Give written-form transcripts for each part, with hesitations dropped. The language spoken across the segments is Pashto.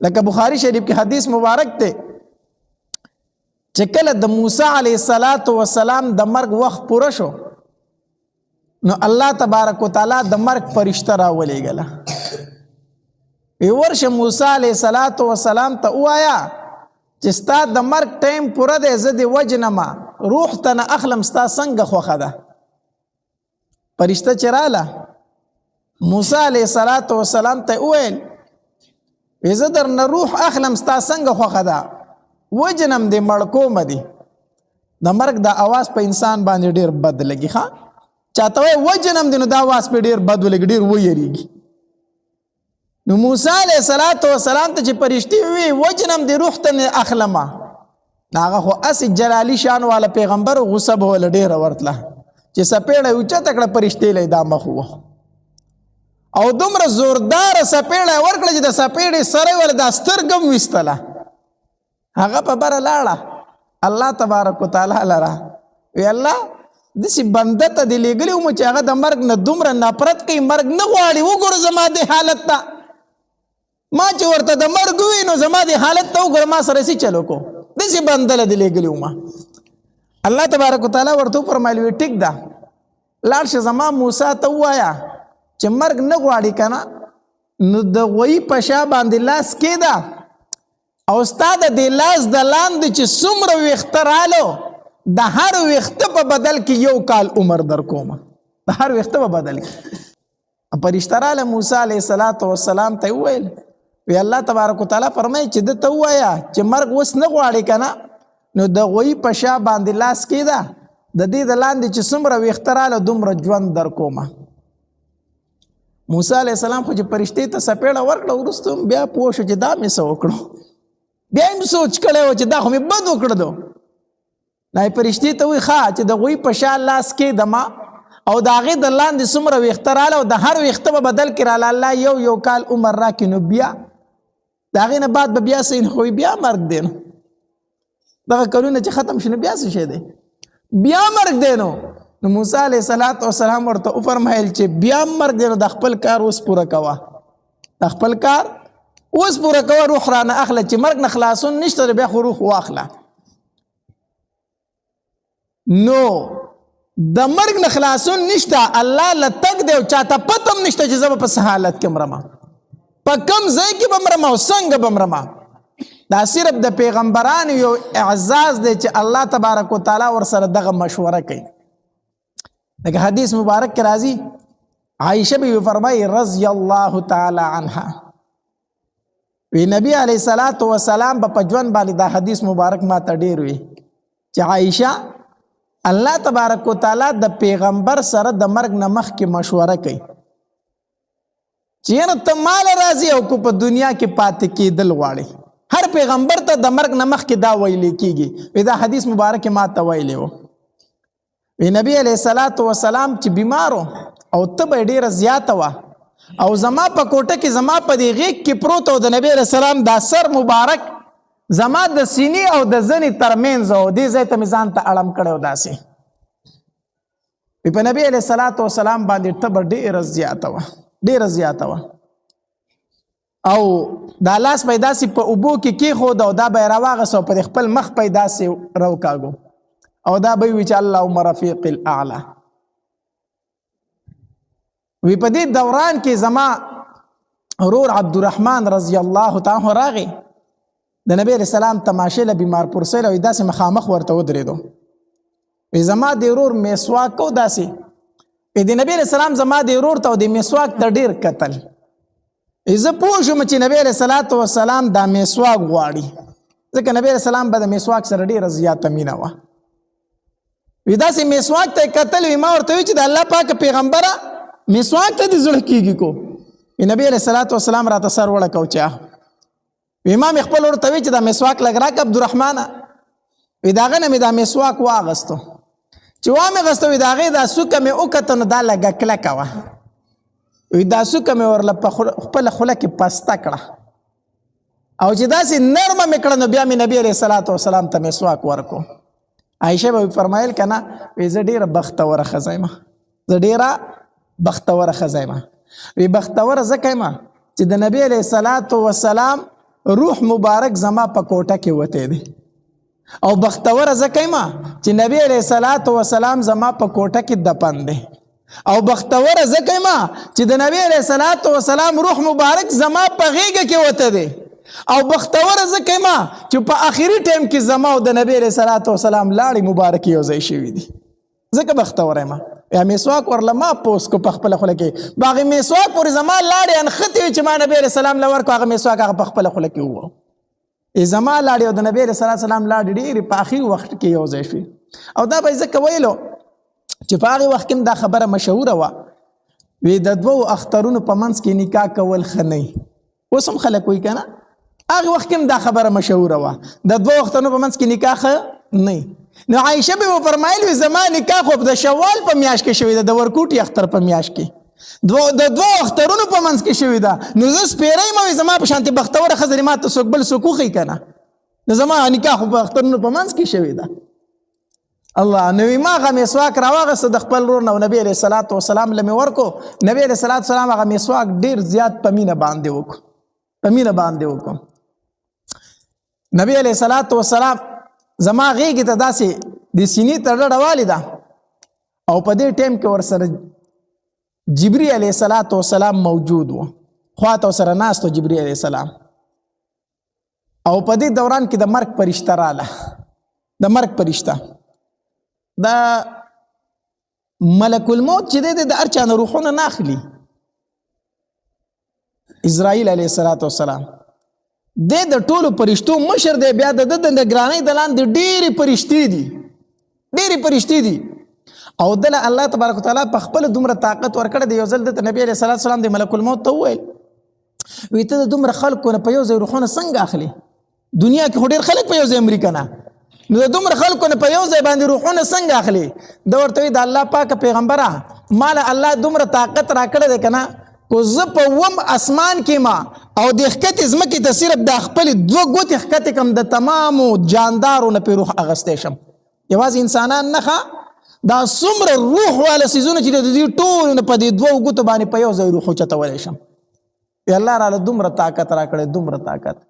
لکه بخاری شریف کې حدیث مبارک ته چې کله د موسی علیه السلام د مرګ وخت پوره شو نو الله تبارک وتعالی د مرګ فرشته راولېږله ورشه موسی علیه السلام ته وایا چې ستا د مرګ ټایم پوره دی زه د وجنما روح ته نه اخلم ستا څنګه خوښه ده فرشته چې راله موسی علیه السلام ته وویل زه درنه روح اخلم ستا څنګه خوښه ده وجنم دې مړ کومه دي د مرګ د اواز په انسان باندې ډېر بد لګي ښه چاته وایي وجنم دې نو د اواز په ډېر بد ولګي ډېر ویریږي نو موسی علیه السلام ته چې فرشتې وی وجنم دې روح ته نه اخلمه هغه خو اسې جلالي شان والا پیغمبر غصه به وله ډېره ورتله چې سپېړه اوچته کړه فرشتې له دا مخ و او دومره زورداره سپېړه ورکړه چې د سپېړې سره ول دا سترګه هم ویستله هغه په بره لاړه الله تبارک وتعالی لره وی الله داسې بنده ته دې لېږلي وم چې هغه د مرګ نه دومره نفرت کوي مرګ نه غواړي وګوره زما دې حالت ته ما چې ورته د مرګ ووي نو زما دې حالت ته وګوره ما سره سي چلو کو داسې بنده له دې لېږلي وم الله تبارک وتعالی ورته وفرمایل وی ټیک ده لاړ شه زما موسی ته ووایه چې مرګ نه غواړي که نه نو د غویي په شا باندې لاس کېده او ستا د دې لاس د لاندې چې څومره ویښته رالو د هر ویښته په بدل کې 1 کال عمر در کومه د هر ویښته په بدل کې فرشته راله موسی علیه السلام ته وویل وی الله تبارک وتعالی فرمایي چې ده ته ووایه چې مرګ اوس نه غواړي که نه نو د غویي په شا باندې لاس کېده د دې د لاندې چې څومره ویښته راله دومره ژوند در کومه موسی علیه السلام خو چې فرشتې ته سپېړه ورکړه وروسته بیا پوه شو چې دا مې څه وکړو بیا هم سوچ کړی و چې دا خو مې بد وکړه دو دا فرشتې ته وایي ښه چې د غوی په شا لاس کېدمه او د هغې د لاندې څومره ویښته راله او د هر ویښته په بدل کې راله الله یو کال عمر راکړي نو بیا د هغې نه بعد به بیا څه خو بیا مرګ دی نو دغه کلونه چې ختم شي نو بیا څه شی دی بیا مرګ دی نو موسی علیه السلام ورته وفرمایل چې بیا مرګ دی نو د خپل کار اوس پوره کوه د خپل کار اوس پوره کوه روح رانه اخله چې مرګ نه خلاصون نشته بیا خو روح واخله نو د مرګ نه خلاصون نشته الله له تګ دی او چاته پته هم نشته چې زه به په څه حالت کې مرمه په کوم ځای کې به مرمه او څنګه به مرمه دا صرف د پیغمبرانو یو اعزاز دی چې الله تبارک وتعالی ورسره دغه مشوره کوي لکه حدیث مبارک کې راځي عائشه بیبي فرمایي رضی الله تعالی عنها وی نبی علیه السلام په ژوند باندې دا حدیث مبارک ما ته ډېر وی چې عائشه الله تبارک وتعالی د پیغمبر سره د مرګ نه مخکې مشوره کوي چې نه ته مال راځي او کو په دنیا کې پاتې کېدل غواړي هر پیغمبر ته د مرګ نه مخکې دا ویل کېږي دا حدیث مبارک ما ته ویلی و نبی علیه السلام چې بیمارو او تبه ډیره زیاته وه او زما په کوټه کې زما په دې غیږ کې پروت او د نبی علیه السلام دا سر مبارک زما د سینې او د زنې ترمنځ او دې ځای ته مې ځان ته اړم کړی و داسې په نبی علیه السلام باندې تبه ډیره زیاته وه او دا لاس پیداسې په اوبو کې کېښود او دا به یې راواغست او په خپل مخ پیداسې راوکاږو او دا به وی چې اللهم رفیق الاعلى وی په دې دوران کې زما ورور عبدالرحمن رضی الله تعالی راغی د نبی علیہ السلام تماشې له بیمار پرسیل او داسې مخامخ ورته ودرېدو وی زما د ورور مسواک کو داسې د نبی علیہ السلام زما د ورور ته د مسواک ته ډېر کتل زه پوه شوم چې نبی علیہ السلام دا مسواک غواړي ځکه نبی علیہ السلام به د مسواک سره ډېره زیاته مینه وه وی داسې مسواک ته کتل وی ما ورته وی چې د الله پاک پیغمبره مسواک ته دې زړه کېږي کو نبی علیہ السلام راته سر وړکو چې وی ما مې خپل ورته وی چې دا مسواک لږ راکړه عبدالرحمنه وی د هغه نه مې دا مسواک واغستو چې وامې غسته وی د هغې دا څوکه مې وکته نو دا لږه کلکه وه وی دا څوکه مې ورله په خپله خوله کې پسته کړه او چې داسې نرمه مې کړه نو بیا مې نبي علیه السلام ته مسواک ورکو عایشه به فرمایل که نه وی زه ډېره بختوره ښځه یم وی بختوره ځکه یم چې د نبی علیه السلام روح مبارک زما په کوټه کې وته دی او بختور زکه ما چې نبی علیہ الصلوۃ والسلام زما په کوټه کې دفن دی او بختور زکه ما چې د نبی علیہ الصلوۃ والسلام روح مبارک زما په غیږ کې وته دی او بختور زکه ما چې په آخري ټیم کې زما او د نبی علیہ الصلوۃ والسلام لاړې مبارک یو ځای شوی دي زکه بختور ما یا میسواک ورله ما پوس کو په خپل خوله کې باغ میسواک پر زما لاړې انخته چې ما نبی علیہ السلام لور کو هغه میسواک هغه په خپل خوله کې وو زما لاړې او د نبی علیہ السلام لاړې ډېرې په آخري وخت کې یو ځای شوي او دا به ځکه ویلو چې په هغې وخت کې دا خبره مشهوره وه وی د دوو اخترونو په منځ کې نکاح کول ښه نه اوس هم خلک وایي که نه هغې وخت کې دا خبره مشهوره وه د دوو اخترونو په منځ کې نکاح ښه نه نو عایشه به وفرمایل وي زما نکاح خو د شوال په میاشت کې شوې ده د ورکوټي اختر په میاشت کې د دوو اخترونو په منځ کې شوې ده نو زه سپېری یم وي زما په شانتې بختوره ښځه ما ته څوک بل څوک وښیي که نه نو زما نکاح خو په اخترونو په منځ کې شوې ده الله نو ما هغه مسواک راواغسته د خپل ورور نه نبی علیہ الصلوۃ والسلام له مې ورکو نبی علیہ الصلوۃ والسلام هغه مسواک ډېر زیات په مینه باندې وکړو نبی علیہ الصلوۃ والسلام زما غیږې ته داسې د سینې ته ډډه والې ده او په دې ټیم کې ورسره جبري علیہ الصلوۃ والسلام موجود و خواته ورسره ناست و جبري علیہ السلام او په دې دوران کې د مرګ فرشته راله د مرګ فرشته دا ملک الموت چې دی د هر چا نه روحونه نه اخلي اسرائیل علیہ الصلوۃ والسلام د ټولو فرشتو مشر دی بیا د نگرانۍ د لاندې ډېرې فرشتې دي او دله الله تبارک وتعالی په خپل دومره طاقت ورکړی دی یو ځل د نبی علیہ الصلوۃ والسلام د ملک الموت ته وویل وی ته د دومره خلکو نه په یو ځای روحونه څنګه اخلي دنیا کې خو ډېر خلک په یو ځای مري که نه نو د دومره خلکو نه په یو ځای باندې روحونه څنګه اخلي ده ورته وایي د الله پاکه پیغمبره ما له الله دومره طاقت راکړی دی که نه کو زه په وم اسمان کې ما او د ښکتې ځمکې ته صرف دا خپلې دوه ګوتې ښکتې کړم د تمامو جاندارو نه پرې روح اخیستی شم یوازې انسانان نښه دا څومره روح واله څیزونه چې د دې ټولو نه په دې دوو ګوتو باندې په یو ځای روح اوچتولی شم الله راله دومره طاقت راکړی دومره طاقت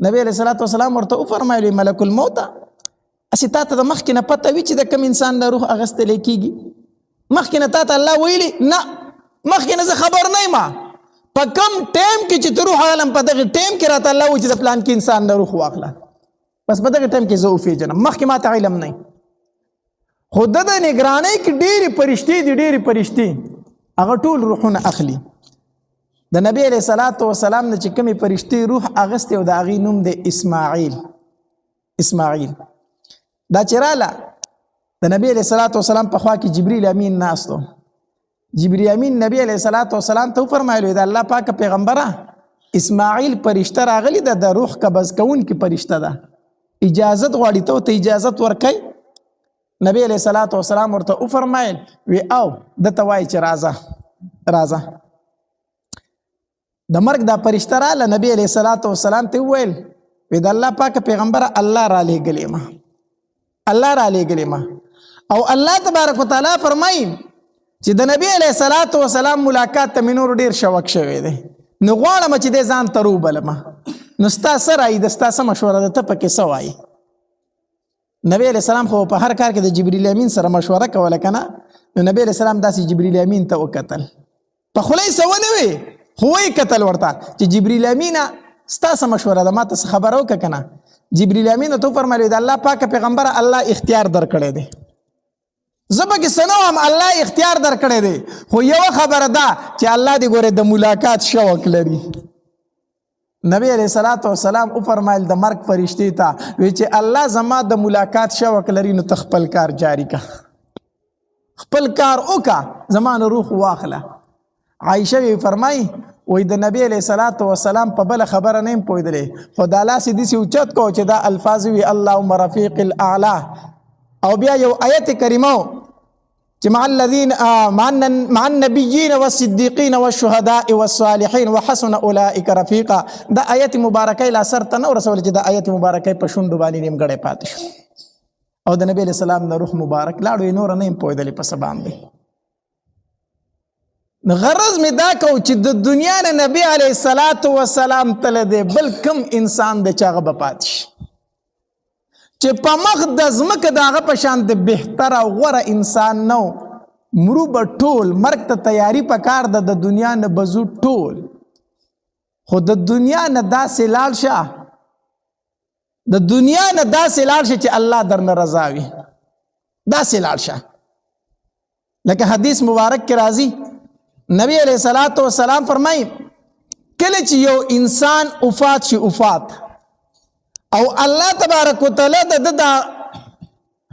نبی علیہ الصلوۃ والسلام ورته وفرمایل ملک الموت اسی تا ته د مخکې نه پته وي چې د کوم انسان نه روح اخیستلی کېږي مخکې نه تا ته الله ویلي نه مخکې نه زه خبر نه یم په کم ټیم کې چې ته روح عالم په دغه ټیم کې راته الله وایي چې د پلان کې انسان نه روح واخله بس په دغه ټیم کې زه وپېژنم مخکې ما ته علم نه خو د نگرانۍ کې ډېرې فرشتې هغه ټول روحونه اخلي د نبی علیہ الصلوۃ والسلام نه چې کومې فرشتې روح اخیستې او د هغې نوم دی اسماعیل دا چې راله د نبی علیہ الصلوۃ والسلام په خوا کې جبریل امین ناستو جبریل امین نبی علیہ الصلوۃ والسلام ته وفرمایلو د الله پاکه پیغمبره اسماعیل فرشته راغلی ده د روح قبض کوونکې فرشته ده اجازت غواړي ته اجازت ورکوي نبی علیہ الصلوۃ والسلام ورته وفرمایل وی او دته وایي چې راځه د مرګ دا فرشته راله نبی علیہ الصلوۃ والسلام ته وویل وی د الله پاکه پیغمبره الله را لېږلې ما او الله تبارک وتعالی فرمایي چې د نبی علیہ الصلوۃ والسلام ملاقات ته مې نور ډېر شوق شوی دی نو غواړم چې دې ځان ته روبلمه نو ستا څه رایي ده ستا څه مشوره ده ته پکې څه وایي نبی علیہ السلام خو په هر کار کې د جبریل امین سره مشوره کوله که نه نو نبی علیہ السلام داسې جبریل امین ته وکتل په خوله یې څه ونه وی خو ویې کتل ورته چې جبریل امینه ستا څه مشوره ده ما ته څه خبره وکړه که نه جبریل امین ته وفرمایل د الله پاکه پیغمبره الله اختیار درکړی دی زه پکې څه نه وم الله اختیار درکړی دی خو یوه خبره ده چې الله دې ګورې د ملاقات شوق لري نبی علیہ الصلوۃ والسلام وفرمایل د مرګ فرشتې ته وی چې الله زما د ملاقات شوق لري نو ته خپل کار جاری کا خپل کار وکړه زما نه روح واخله عایشه وی فرمایي وی د نبی علیہ الصلوۃ والسلام په بل خبره نه پوهېدلی خو دا لاس یې داسې اوچت کو چې دا الفاظ وي اللهم رفیق الاعلی او بیا یو آیت کریمه چې مع النبیین والصدیقین والشهداء والصالحین وحسن اولئک رفیقا دا آیت مبارکه لا سر ته نه ورسول چې دا آیت مبارکه په شونډو باندې نیمګړی پاتې شو او د نبی علیہ السلام نه روح مبارک لاړو یې نور نه پوهېدلی په څه باندې نو غرض می دا کو چې د دنیا نه نبی علیه الصلاۃ والسلام تل دی بل کم انسان د چاغه بپات شي چې په مخ د ځمکه دغه په شان د بهتر او غوره انسان نو مرو به ټول مرګ ته تیاری پکار ده د دنیا نه بزو ټول خو د دنیا نه داسې لاړ شه د دنیا نه داسې لاړ شه چې الله درنه رضا وي داسې لاړ شه لکه حدیث مبارک کې راځي نبی علیہ الصلوۃ والسلام فرمایي کله چې یو انسان وفات شي وفات او الله تبارک وتعالى د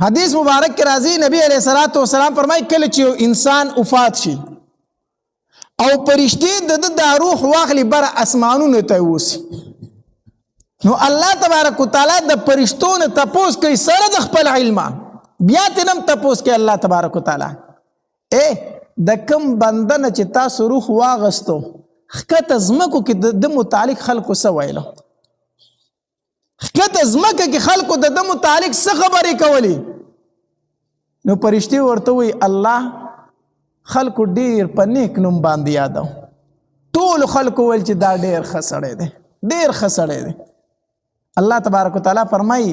حدیث مبارک کې راځي نبی علیہ الصلوۃ والسلام فرمایي کله چې یو انسان وفات شي او پرشتي د روح واخلي بر اسمانونو ته وسی نو الله تبارک وتعالى د پرشتو نه تپوس کوي سره د خپل علم بیا تنم تپوس کوي الله تبارک وتعالى د کم بندنه چې تاسو روح واغستو خکته زمکو کې د متعلق خلکو څه ویلو خکته زمکه کې خلکو د متعلق څه خبرې کولې نو پرشتي ورته وي الله خلکو ډیر په نیک نوم باندې یادو ټول خلکو ول چې دا ډیر خسړې دي ډیر خسړې دي الله تبارک وتعالى فرمایي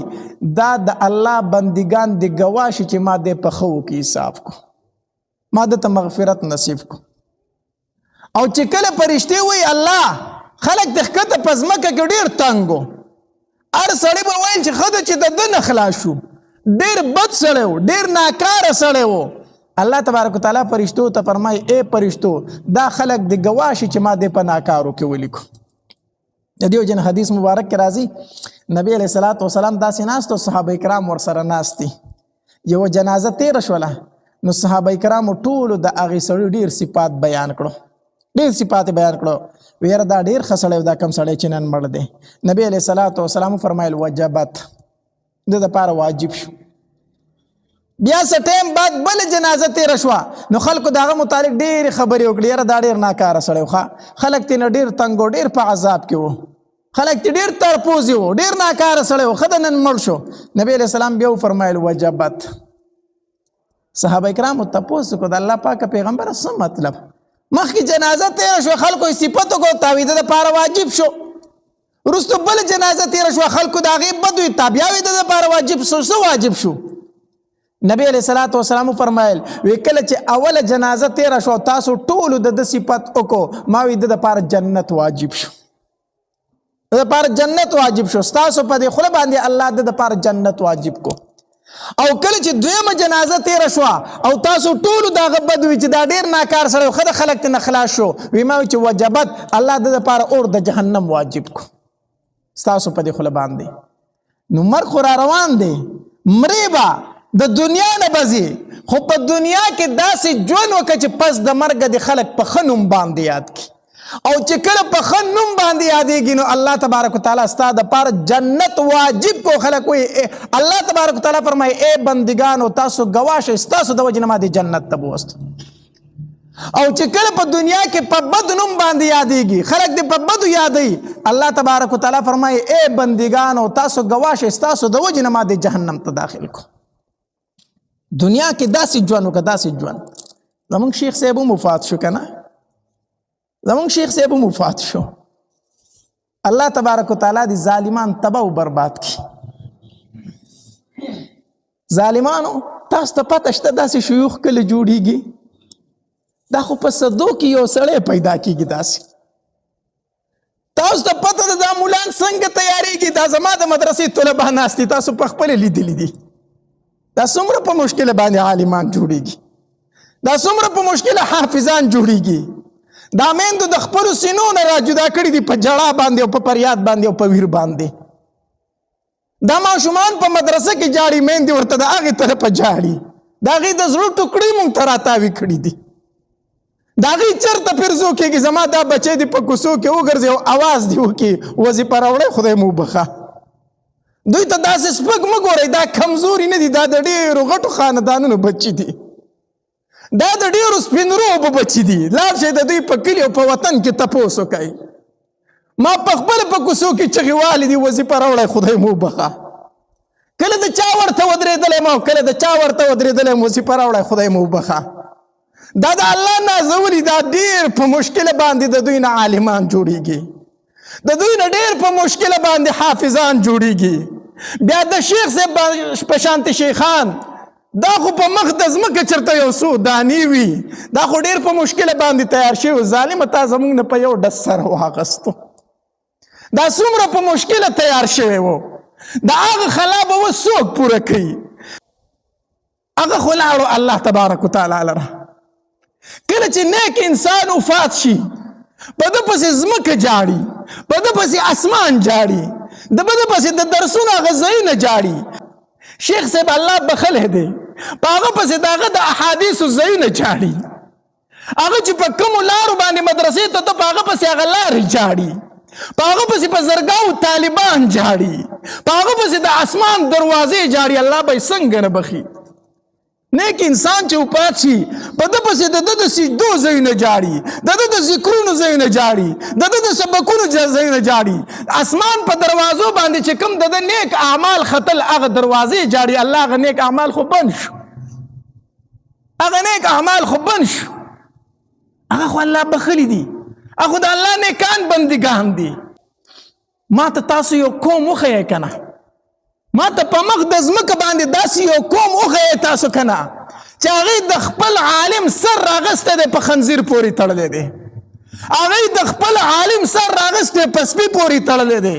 دا د الله بندگان دی گواش چې ما دې په خو کې حساب کو ما د مغفرت نصیب کو او چې کله پرشتي وي الله خلق د خکته پزمکه کې ډیر تنګو ار سړی به وایي چې خدای چې د خلاص شو ډیر بد سړی و ډیر ناکاره سړی و الله تبارک وتعالى پرشتو ته فرمایي اے پرشتو دا خلق د گواشي چې ما دې په ناکارو کې ولیکو د دیو جن حدیث مبارک کې راځي نبی علیہ الصلوۃ والسلام داسې ناستو صحابه کرام ورسره ناستي یو جنازه تیر شوله نو صحابه کرام ټول د هغه سړي ډیر صفات بیان کړو ډیر صفات بیان کړو ویره دا ډیر خسړې دا کم سړی چې نن مړ دی نبی علیہ الصلوۃ والسلام فرمایل وجبت د لپاره واجب شو بیا ټیم بعد بل جنازه تیر شو نو خلکو داغه متعلق ډیر خبرې وکړي دا ډیر ناکاره سړی خو خلک تین ډیر تنګ ډیر په عذاب کې وو خلک ډیر ترپوزي وو ډیر ناکاره سړی وو خدای نن مړ شو نبی علیہ السلام بیا فرمایل وجبت صحابه کرام تپوس کو د الله پاک پیغمبر څه مطلب مخکې جنازه تیر شو خلکو صفاتو کو تعویذ د لپاره واجب شو ورستو بل جنازه تیر شو خلکو د غیب بدوي تابعوي د لپاره واجب شو څه واجب شو نبی علیہ الصلوۃ والسلام فرمایل وکله چې اوله جنازه تیر شو تاسو ټول د صفات وکړو ما وی د لپاره جنت واجب شو د لپاره جنت واجب شو تاسو په دې خله باندې الله د لپاره جنت واجب کو او کله چې دویمه جنازه تیر شو او تاسو ټول دا غبدوي چې دا ډیر ناکار سره خدای خلق ته نخلاص شو وی ما چې وجبت الله د لپاره اور د جهنم واجب کو تاسو په دې خله باندې نو مرګ خو روان دی مریبا د دنیا نه بزي خو په دنیا کې داسې ژوند وکړي چې پس د مرګ د خلق په خنوم باندې یاد کی او چې کله په خنوم باندې یادېږي نو الله تبارک وتعالى ستاسو لپاره جنت واجب کو خلق وي الله تبارک وتعالى فرمایي اے بندگانو تاسو گواشه تاسو د وجنه ما دي جنت ته بوست او چې کله په دنیا کې په بد نوم باندې یادېږي خلق دې په بد یادې الله تبارک وتعالى فرمایي اے بندگانو تاسو گواشه تاسو د وجنه ما دي جهنم ته داخل کو دنیا کې داسې ژوند وکړه داسې ژوند زمونږ شیخ صاحب مفات شو کنه زمونږ شیخ صاحب مفات شو الله تبارک وتعالى دي ظالمان تباہ او برباد کی ظالمانو تاسو ته پته شته داسې شيوخ کله جوړیږي دا خو په صدو کې یو سړی پیدا کیږي داسې تاسو ته پته ده دا مولان څنګه تیاریږي دا زما د مدرسې طلبه ناستي تاسو په خپل لیدلی دي دا څومره په مشکل باندې عالمان جوړیږي دا څومره په مشکل حافظان جوړیږي دا میندو د خپل سینو نه را جدا کړی دي په جړه باندې او په پریاد باندې او په ویر باندې دا ماشومان په مدرسه کې جاړي میندې ورته د هغه طرف جاړي دا غي د زړه ټوکړي مونږ تراتاوي کړی دي دا غي چرته پرزو کېږي زما دا بچي دي په کوسو کې وګرځي او आवाज دی وکي وظیفه راوړې خدای مو بخا دوی ته داسې سپک مګوري دا کمزوري نه دي دا د ډېرو غټو خاندانونو بچي دي دا د ډېرو سپینروبو بچي دي لاړ شئ د دوی په کلي او په وطن کې تپوس وکئ ما په خپله په کوڅو کې چغې والې دي وظیفه راوړی خدای مو وبخه کله د چا ورته ودرېدلی ما کله د چا ورته ودرېدلی وظیفه راوړی خدای مو وبخه دا د الله نازولي دا ډېر په مشکله باندې د دوی نه عالمان جوړیږي، د دوی نه ډېر په مشکله باندې حافظان جوړیږي. بیا د شیخ صاحب په شانتي شیخان دا خو په مخ د ځمکه چېرته یو څو دانې وي، دا خو ډېر په مشکله باندې تیار شوي. ظالمه تا زموږ نه په یو ډز سره واخیستو، دا څومره په مشکله تیار شوی و. د هغه خلا به اوس څوک پوره کوي؟ هغه خو لاړو الله تبارک وتعالی لره. کله چې نیک انسان وفات شي په ده پسې ځمکه جاړي، په ده پسې اسمان جاړي، د په ده پسې د درسونو هغه ځایونه جاړي. شیخ صاحب الله بخلی دی، په هغه پسې د هغه د احادیثو ځایونه جاړي، هغه چې په کومو لارو باندې مدرسې ته ته په هغه پسې هغه لارې جاړي، په هغه پسې په زرګاو طالبان جاړي، په هغه پسې د اسمان دروازې جاړي. الله به یې څنګه نه بخي؟ نیک انسان چې وفات شي په ده پسې د ده د سجدو ځایونه جاړي، د ده د ذکرونو ځایونه جاړي، د ده د سبقونو ځایونه جاړي. اسمان په دروازو باندې چې کوم د ده نیک اعمال ختل هغه دروازې جاړي. الله هغه نیک اعمال خو بند شو، هغه نیک اعمال خو بند شو. هغه خو الله بخلی دي، هغه خو د الله نیکان بندګان دي. ما ته تاسو یو قوم وښیئ که نه، ما ته په مخ د ځمکه باندې داسې یو قوم وښیئ تاسو که نه چې هغوی د خپل عالم سر راغستی دی په خنزیر پورې تړلی دی، هغوی د خپل عالم سر راغستی په سپي پورې تړلی دی،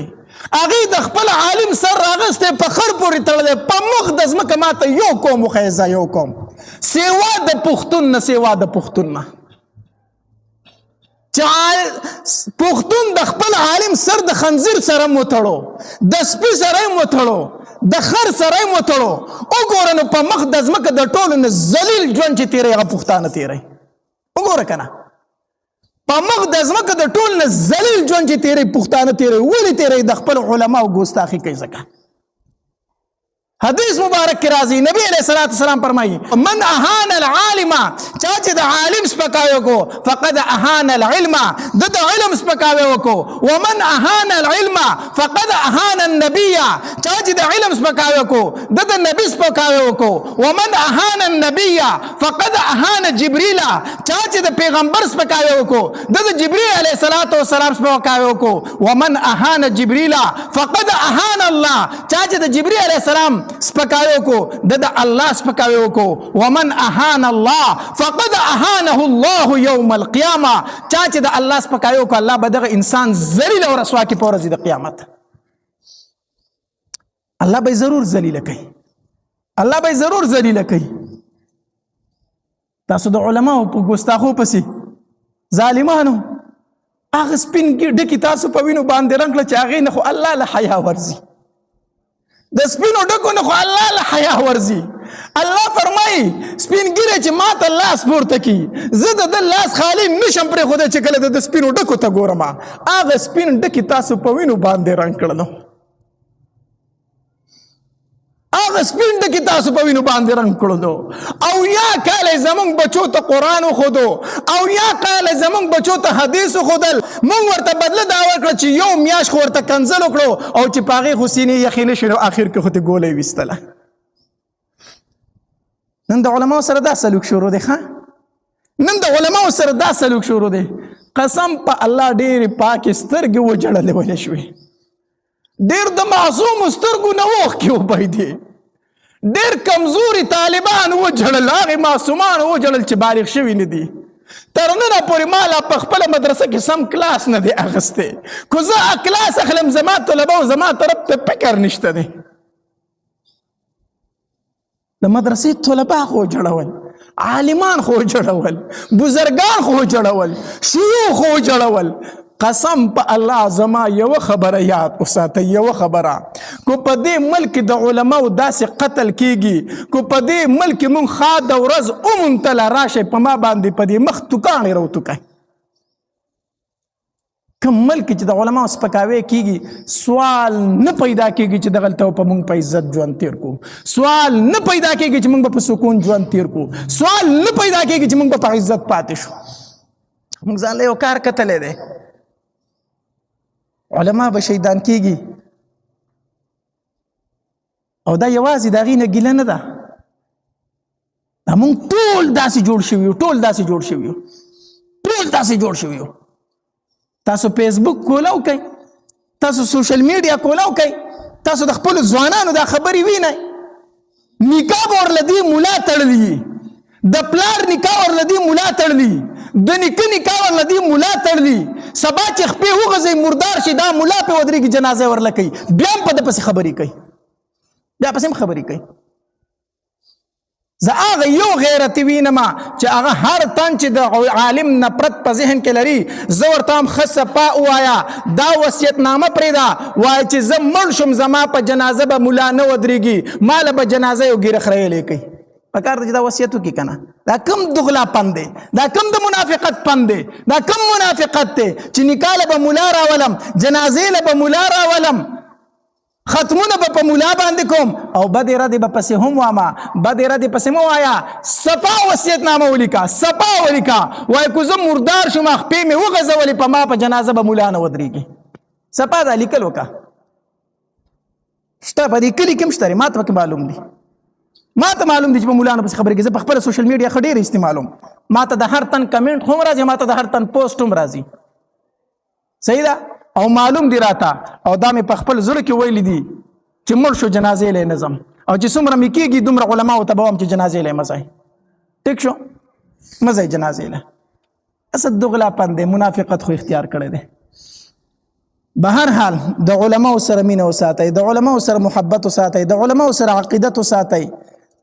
هغوی د خپل عالم سر راغستی په خر پورې تړلی دی. په مخ د ځمکه ما ته یو قوم وښیئ، یو قوم سیوا د پښتون نه، سیوا د پښتون نه، چې پښتون د خپل عالم سر د خنزیر سره وتړو، د سپي سره یې وتړو، د خر سره یې وتړو. وګوره نو په مخ د ځمکه د ټولو نه ذلیل ژوند چې تېروي هغه پښتانه تېروي. وګوره که نه په مخ د ځمکه د ټولو نه ذلیل ژوند چې تېروي پښتانه تېروي. ولې تېروي؟ د خپل علماو ګستاخي کوي. ځکه حدیث مبارک کی راضی نبی علیہ الصلوۃ والسلام فرمائی من اهان العالم، چاچے د عالم سپکاوے کو فقد اهان العلم، د علم سپکاوے کو. ومن اهان العلم فقد اهان النبي، چاچے د علم سپکاوے کو د نبی سپکاوے کو. ومن اهان النبي فقد اهان جبريل، چاچے د پیغمبر سپکاوے کو د جبريل علیہ الصلوۃ والسلام سپکاوے کو. ومن اهان جبريل فقد اهان الله، چاچے د جبريل علیہ السلام سپکاوے کو د الله سپکاوے کو. ومن اهان الله فقد اهانه الله يوم القيامه، چاچے د الله سپکاوے کو الله به دغه انسان ذلیل او رسوا کی په ورځ د قیامت. الله به ضرور ذلیل کوي، الله به ضرور ذلیل کوي. تاسو د علماو په ګستاخو پسې ظالمانو هغه سپین ډکي تاسو په وینو باندې رنګ کړه چې هغې نه خو الله له حیا ورځي، د سپینو ډکو نه خو الله له حیا ورځي. الله فرمایي سپین ګیری چې ما ته لاس پورته کي زه د ده لاس خالي نشم پرېښودی چې کله د سپینو ډکو ته ګورم هغه سپین ډکي تاسو په وینو باندې رنګ کړه نو، هغه سپین ډکي تاسو په وینو باندې رنګ کړو نو. او یا کاله زمونږ بچو ته قرآن وښودو، او یا کاله زمونږ بچو ته حدیث وښودل، مونږ ورته بدله دا ورکړه چې یو میاشت خو ورته کنځل وکړو او چې په هغې خو سینې یخې نه شي نو اخر کې خو ترې ګوله یې ویستله. نن د علماو سره دا سلوک شروع دی. نن د علماو سره دا سلوک شروع دی. قسم په الله ډېرې پاکې سترګې وجړلې ولې شوې، ډېر د معصومو سترګو نه اوښکې وبهېدې، ډېر کمزوري طالبان وجړل، هغې معصومان وجړل چې بالغ شوي نه دي. تر ننه پورې ما لا په خپله مدرسه کې سم کلاس نه دی اخیستی، خو زه کلاس اخلم زما طلبه او زما طرف ته فکر نشته دی. د مدرسې طلبه خو جوړول، عالمان خو جوړول، بزرگان خو جوړول، شیوخ خو جوړول. قسم په الله زما یو خبره یاد وساته، یو خبره کو په دې ملک د علماو داسې قتل کیږي، کو په دې ملک مونږ خا د ورځ اومنتله راشئ په ما باندې په دې مخ توکاڼې راوتوکئ. کوم ملک چې د علماو سپکاوی کیږي سوال نه پیدا کیږي چې دغلته په مونږ په عزت ژوند تیر کو، سوال نه پیدا کیږي چې مونږ په سکون ژوند تیر کو، سوال نه پیدا کیږي چې مونږ په عزت پاتې شو. مونږ ځان له یو کار کتلی دی، علما به شهیدان کیږي او دا یوازې د هغې نه ګیله نه ده، دا مونږ ټول داسې جوړ شوي یو تاسو فیسبوک کولاو کوئ تاسو سوشل میډیا کولاو کوئ تاسو د خپلو ځوانانو دا خبرې وینئ نکاح ورله دې ملا تړلی د پلار نکاح ورله دې ملا تړلی د نیکه نکاح ورله دې ملا تړلی سبا چې خپې وغځئ مردار شي دا ملا پې ودرېږي جنازه ورله کوي بیا هم په ده پسې خبرې کوي زه هغه یو غیرت وینم چې هغه هر تن چې د عالم نفرت په ذهن کې لري زه ورته هم ښه صفا ووایه دا وصیتنامه پرېږده وایه چې زه مړ شم زما په جنازه به ملا نه ودرېږي ما له به جنازه یو ګیره خریلی کوي پکار ده چې دا وصیت وکړي که نه دا کم دغلا پند دی دا کم د منافقت پند دی دا کم منافقت دی چې نکاح له به ملا راولم جنازې له به ملا راولم ختمونه به په ملا باندې کوم او بد ارادې به پسې هم وامه بد ارادې پسې مه وایه صفا وصیتنامه ولیکه وایه که زه مردار شم خپې مې وغځولې په ما په جنازه به ملا نه ودرېږي صفا دا لیکل وکړه شته په دې کلي کې هم شته ما ته پکې معلوم دي چې په ملا نه پسې خبرې کوي زه په خپله سوشل میډیا ښه ډېر استعمالوم ما ته د هر تن کمنټ هم راځي ما ته د هر تن پوسټ هم راځي صحیح ده او معلوم دی راته او دا مې په خپل زړه کې ویلي دي چې مړ شو جنازې له نظم او چې څومره مې کېږي دومره علماو ته به وایم چې جنازې له مزای ټیک شو مزای جنازې له اسد دغلا پند منافقت خو اختیار کړی دی به هر حال د علماو سره مینه وساتئ د علماو سره محبت وساتئ د علماو سره عقیدت وساتئ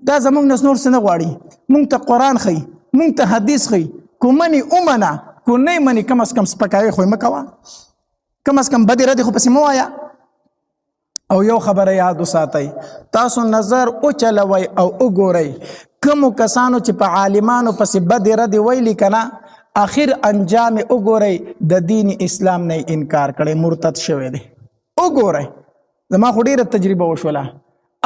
دا زمونږ نه نور څه نه غواړي مونږ ته قرآن ښیي مونږ ته حدیث ښیي کو مني ومنه کو نه مني کم از کم سپکاوی خو یې مه کوه کم از کم بدې ردې خو پسې مه وایه او یو خبره یاد وساتئ تاسو نظر وچلوئ او وګورئ کومو کسانو چې په عالمانو پسې بدې ردې ویلي که نه اخر انجام وګورئ د دین اسلام نه انکار کړی مرتد شوی دی وګورئ زما خو ډېره تجربه وشوله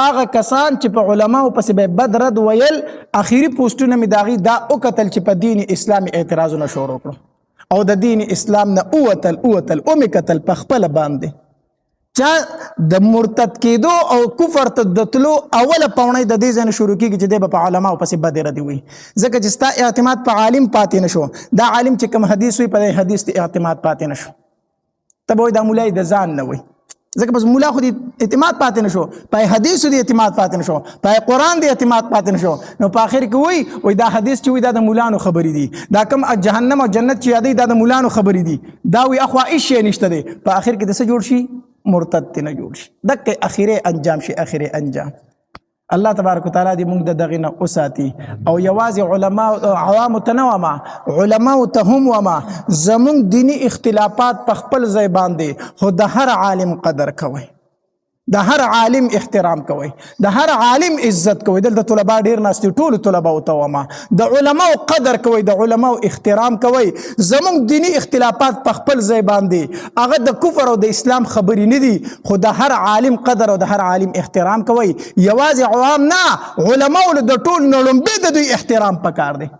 هغه کسان چې په علماو پسې به بد رد ویل اخري پوسټونه مې د هغې دا وکتل چې په دین اسلام اعتراضونه شروع کړو او د دین اسلام نه اوتل مې کتل په خپله باندې چا د مرتد کېدو او کفر ته د تلو اوله پاونۍ د دې ځای نه شروع کېږي چې دی به په علماو پسې بدې ردې وي ځکه چې ستا اعتماد په عالم پاتې نه شو دا عالم چې کوم حدیث وي په دې حدیث ته اعتماد پاتې نه شو ته به وایي دا مولای د ځان نه وي ځکه بس مولا خو دې اعتماد پاتې نه شو پای حدیثو دې اعتماد پاتې نه شو پای قرآن دې اعتماد پاتې نه شو نو په آخر کې وایي دا حدیث چې وایي دا د مولانو خبرې دي دا کوم جهنم او جنت چې یادوي دا د مولانو خبرې دي دا وایي اخوا هېڅ شی نشته دی په آخر کې د څه جوړ شي مرتد ته نه جوړ شي دقه اخیری انجام شي اخیری انجام الله تبارک وتعالی دې موږ د دغې نه وساتي او یوازې علما عوامو ته نه ومه علماو ته هم ومه زموږ دیني اختلافات په خپل ځای باندې خو د هر عالم قدر کوئ د هر عالم احترام کوئ د هر عالم عزت کوئ دلته طلبا ډېر ناست دي ټولو طلباو ته ومه د علماو قدر کوئ د علماو احترام کوئ زموږ دیني اختلافات په خپل ځای باندې هغه د کفر او د اسلام خبرې نه دي خو د هر عالم قدر او د هر عالم احترام کوئ یوازې عوام نه علماو له د ټول نه لومبې د دوی احترام پکار دی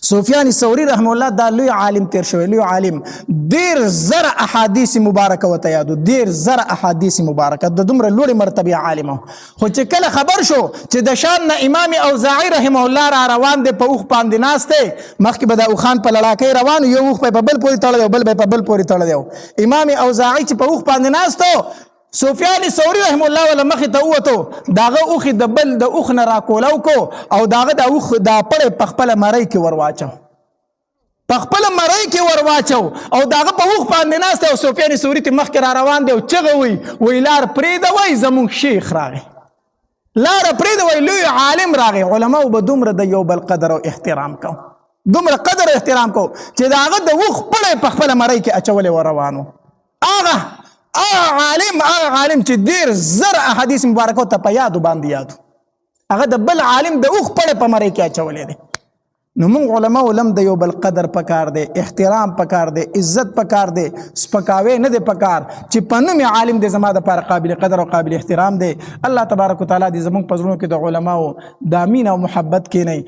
سفیان ثوری رحمه الله دا لوی عالم تیر شوی لوی عالم ډیر زره احادیث مبارکه وته یادو ډیر زره احادیث مبارکه د دومره لوړ مرتبه عالم خو چې کله خبر شو چې د شام نه امام اوزاعی رحمه الله را روان دی په اوخ باندې ناشته مخکې به د اوخان په لړاکې روان یو اوخ په بل پورې تړل بل په بل پورې تړل امام اوزاعی چې په اوخ باندې ناشته سفیان ثوری رحم الله ولا مخې ته ووتو داغه اوخې د بل د اوخ نه راکولو کو او داغه د اوخ دا پړې په خپله مرۍ کې ورواچو او داغه په اوخ باندې ناسته او سفیان ثوری ته مخکې را روان دی او چغه وی لار پرېږدوئ زموږ شیخ راغی لاره پرېږدوئ لوی عالم راغی علماو به دومره د یو بل قدر او احترام کو دومره قدر او احترام کو چې داغه د اوخ پړې په خپله مرۍ کې اچولې ور روانو هغه عالم چې ډیر زر احادیث مبارکو ته په یادو باندې یادو هغه د بل عالم د اوخ پړې په مرۍ کې اچولې دی نو موږ علماو لم د یو بل قدر پکار دی احترام پکار دی عزت پکار دی سپکاوی نه دی پکار چې په نوم عالم دی زما دپاره قابل قدر او قابل احترام دی الله تبارک وتعالی دې زموږ په زړونو کې د علماو د مینه او محبت کینی